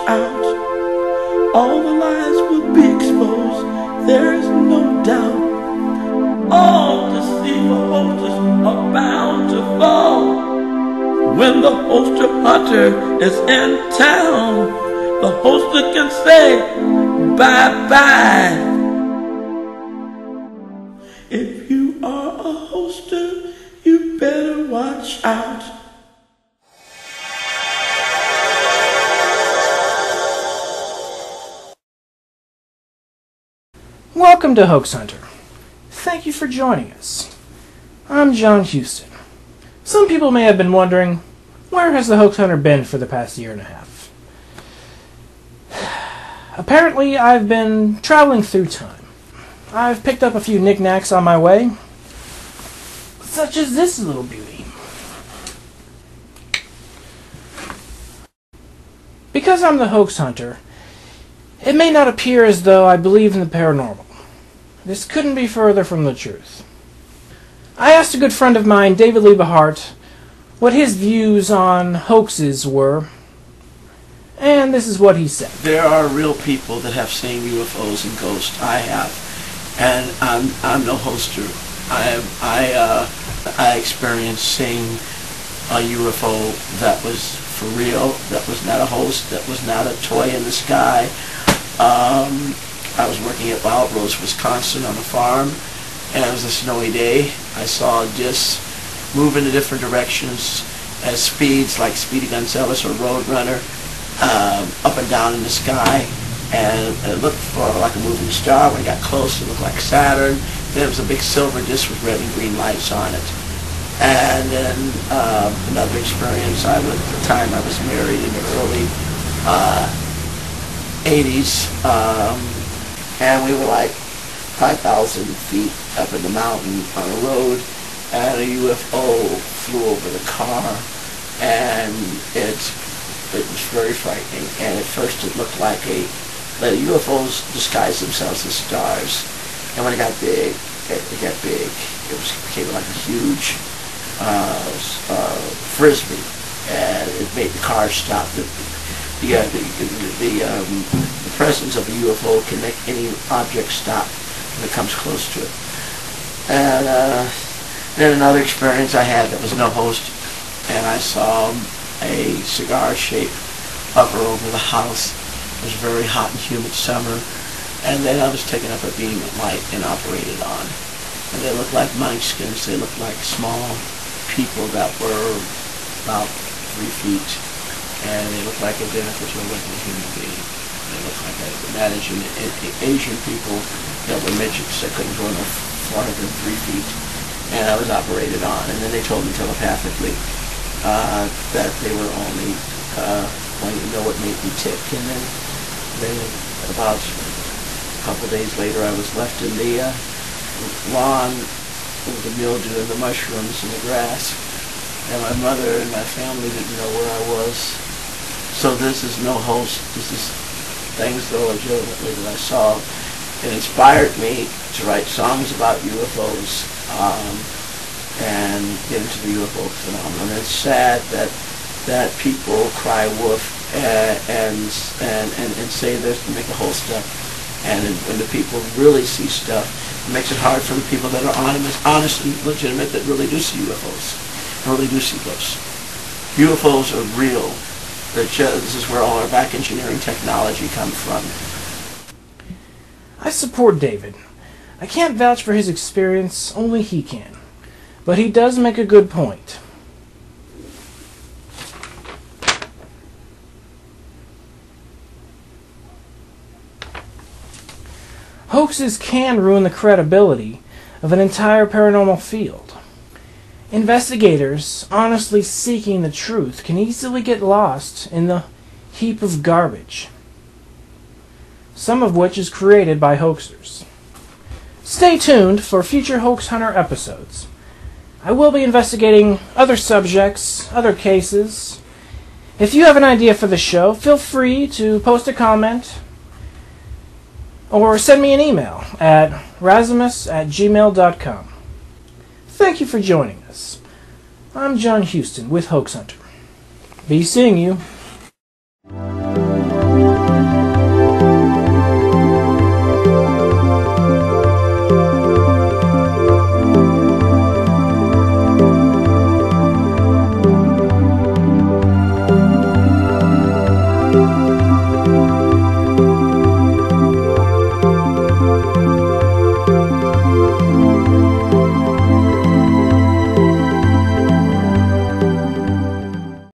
out. All the lies will be exposed, there is no doubt. All deceiver hoaxes are bound to fall. When the Hoaxhunter is in town, the hoaxer can say bye-bye. If you are a hoaxer, you better watch out. Welcome to Hoaxhunter. Thank you for joining us. I'm John Hughston. Some people may have been wondering, where has the Hoaxhunter been for the past year and a half? Apparently, I've been traveling through time. I've picked up a few knickknacks on my way, such as this little beauty. Because I'm the Hoaxhunter, it may not appear as though I believe in the paranormal. This couldn't be further from the truth. I asked a good friend of mine, Liebe Hart, what his views on hoaxes were, and this is what he said. There are real people that have seen UFOs and ghosts. I have, and I'm no hoaxer. I experienced seeing a UFO that was for real, that was not a hoax, that was not a toy in the sky. I was working at Wild Rose, Wisconsin on a farm, and it was a snowy day. I saw discs move in different directions at speeds like Speedy Gonzales or Roadrunner, up and down in the sky, and it looked like a moving star. When it got close, it looked like Saturn. Then it was a big silver disc with red and green lights on it. And then another experience, at the time I was married in the early 80s, and we were like 5,000 feet up in the mountain on a road, and a UFO flew over the car, and it was very frightening. And at first it looked like the UFOs disguised themselves as stars, and when it got big, it got big. It became like a huge frisbee, and it made the car stop. The presence of a UFO can make any object stop when it comes close to it. And then another experience I had that was no host, and I saw a cigar-shaped hover over the house. It was a very hot and humid summer, and then I was taking up a beam of light and operated on. And they looked like munchkins. They looked like small people that were about 3 feet, and they looked like identical to a regular human being. They looked like, I imagine, Asian people that were midgets that couldn't go no farther than 3 feet. And I was operated on, and then they told me telepathically that they were only wanting to know what made me tick. And then about a couple of days later, I was left in the lawn with the mildew and the mushrooms and the grass, and my mother and my family didn't know where I was. So this is no hoax. This is things that legitimately that I saw. It inspired me to write songs about UFOs and get into the UFO phenomenon. It's sad that people cry wolf and say this to make a whole stuff, and when the people really see stuff, it makes it hard for the people that are honest and legitimate, that really do see UFOs, and really do see ghosts. UFOs are real. This is where all our back engineering technology comes from. I support David. I can't vouch for his experience, only he can. But he does make a good point. Hoaxes can ruin the credibility of an entire paranormal field. Investigators, honestly seeking the truth, can easily get lost in the heap of garbage, some of which is created by hoaxers. Stay tuned for future Hoaxhunter episodes. I will be investigating other subjects, other cases. If you have an idea for the show, feel free to post a comment or send me an email at razimus@gmail.com. Thank you for joining us. I'm John Hughston with Hoaxhunter. Be seeing you.